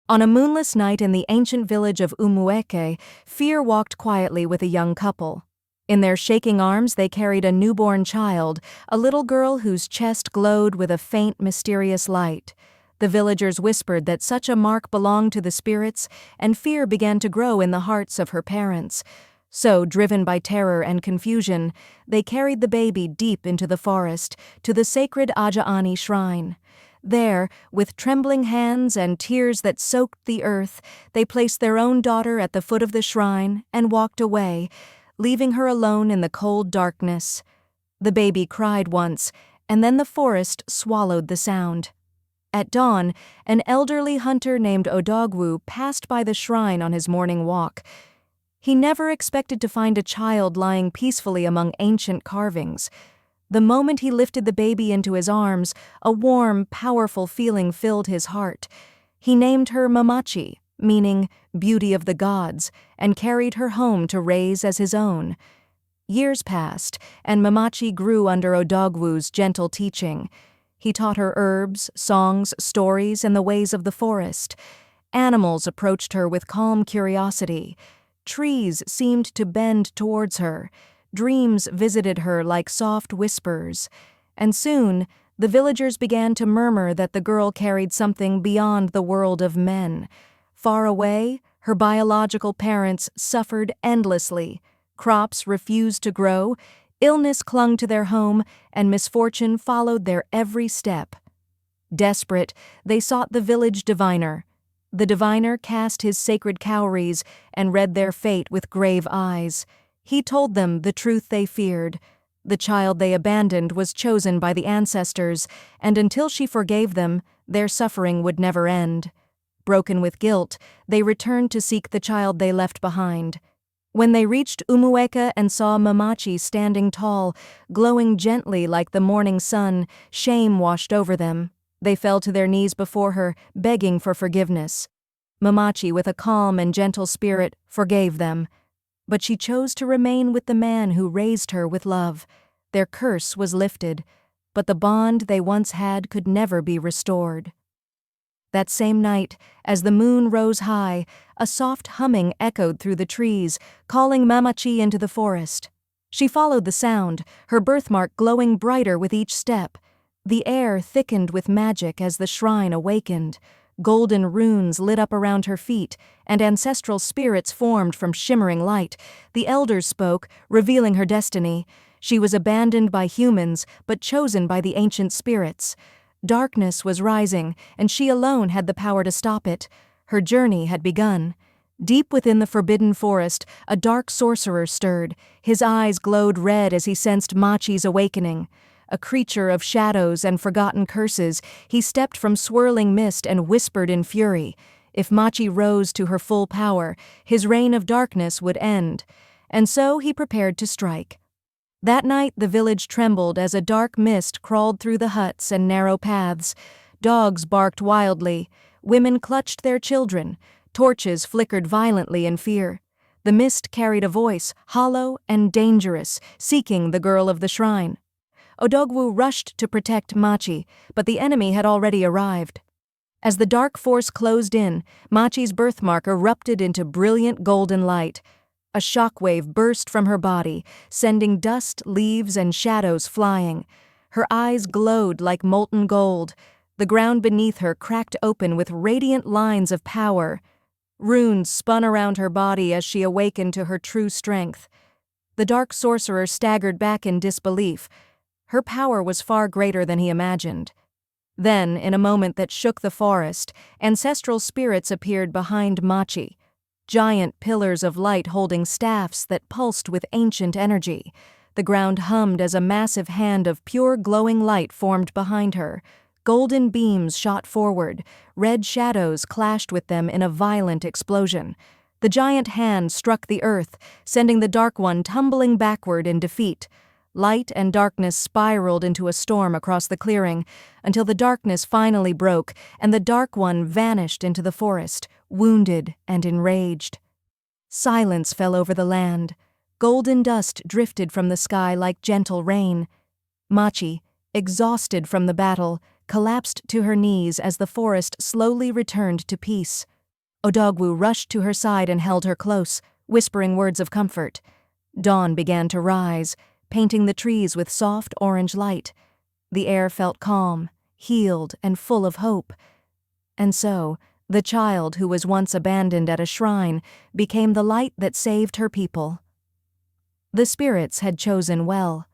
On a moonless night in the ancient village of Umueke, Fear walked quietly with a young couple. In their shaking arms they carried a newborn child, a little girl whose chest glowed with a faint, mysterious light. The villagers whispered that such a mark belonged to the spirits, and fear began to grow in the hearts of her parents. So, driven by terror and confusion, they carried the baby deep into the forest, to the sacred Ajaani shrine. There, with trembling hands and tears that soaked the earth, they placed their own daughter at the foot of the shrine and walked away, leaving her alone in the cold darkness. The baby cried once, and then the forest swallowed the sound. At dawn, an elderly hunter named Odogwu passed by the shrine on his morning walk. He never expected to find a child lying peacefully among ancient carvings. The moment he lifted the baby into his arms, a warm, powerful feeling filled his heart. He named her Mmachi, meaning beauty of the gods, and carried her home to raise as his own. Years passed, and Mmachi grew under Odogwu's gentle teaching. He taught her herbs, songs, stories, and the ways of the forest. Animals approached her with calm curiosity. Trees seemed to bend towards her. Dreams visited her like soft whispers. And soon, the villagers began to murmur that the girl carried something beyond the world of men. Far away, her biological parents suffered endlessly. Crops refused to grow, illness clung to their home, and misfortune followed their every step. Desperate, they sought the village diviner. The diviner cast his sacred cowries and read their fate with grave eyes. He told them the truth they feared. The child they abandoned was chosen by the ancestors, and until she forgave them, their suffering would never end. Broken with guilt, they returned to seek the child they left behind. When they reached Umueke and saw Mmachi standing tall, glowing gently like the morning sun, shame washed over them. They fell to their knees before her, begging for forgiveness. Mmachi, with a calm and gentle spirit, forgave them. But she chose to remain with the man who raised her with love. Their curse was lifted, but the bond they once had could never be restored. That same night, as the moon rose high, a soft humming echoed through the trees, calling Mmachi into the forest. She followed the sound, her birthmark glowing brighter with each step. The air thickened with magic as the shrine awakened. Golden runes lit up around her feet, and ancestral spirits formed from shimmering light. The elders spoke, revealing her destiny. She was abandoned by humans, but chosen by the ancient spirits. Darkness was rising, and she alone had the power to stop it. Her journey had begun. Deep within the forbidden forest, a dark sorcerer stirred. His eyes glowed red as he sensed Mmachi's awakening. A creature of shadows and forgotten curses, he stepped from swirling mist and whispered in fury. If Mmachi rose to her full power, his reign of darkness would end. And so he prepared to strike. That night the village trembled as a dark mist crawled through the huts and narrow paths. Dogs barked wildly. Women clutched their children. Torches flickered violently in fear. The mist carried a voice, hollow and dangerous, seeking the girl of the shrine. Odogwu rushed to protect Mmachi, but the enemy had already arrived. As the dark force closed in, Mmachi's birthmark erupted into brilliant golden light. A shockwave burst from her body, sending dust, leaves, and shadows flying. Her eyes glowed like molten gold. The ground beneath her cracked open with radiant lines of power. Runes spun around her body as she awakened to her true strength. The dark sorcerer staggered back in disbelief. Her power was far greater than he imagined. Then, in a moment that shook the forest, ancestral spirits appeared behind Mmachi. Giant pillars of light holding staffs that pulsed with ancient energy. The ground hummed as a massive hand of pure glowing light formed behind her. Golden beams shot forward. Red shadows clashed with them in a violent explosion. The giant hand struck the earth, sending the Dark One tumbling backward in defeat. Light and darkness spiraled into a storm across the clearing, until the darkness finally broke and the Dark One vanished into the forest, wounded and enraged. Silence fell over the land. Golden dust drifted from the sky like gentle rain. Mmachi, exhausted from the battle, collapsed to her knees as the forest slowly returned to peace. Odogwu rushed to her side and held her close, whispering words of comfort. Dawn began to rise, painting the trees with soft orange light. The air felt calm, healed, and full of hope. And so, the child who was once abandoned at a shrine became the light that saved her people. The spirits had chosen well.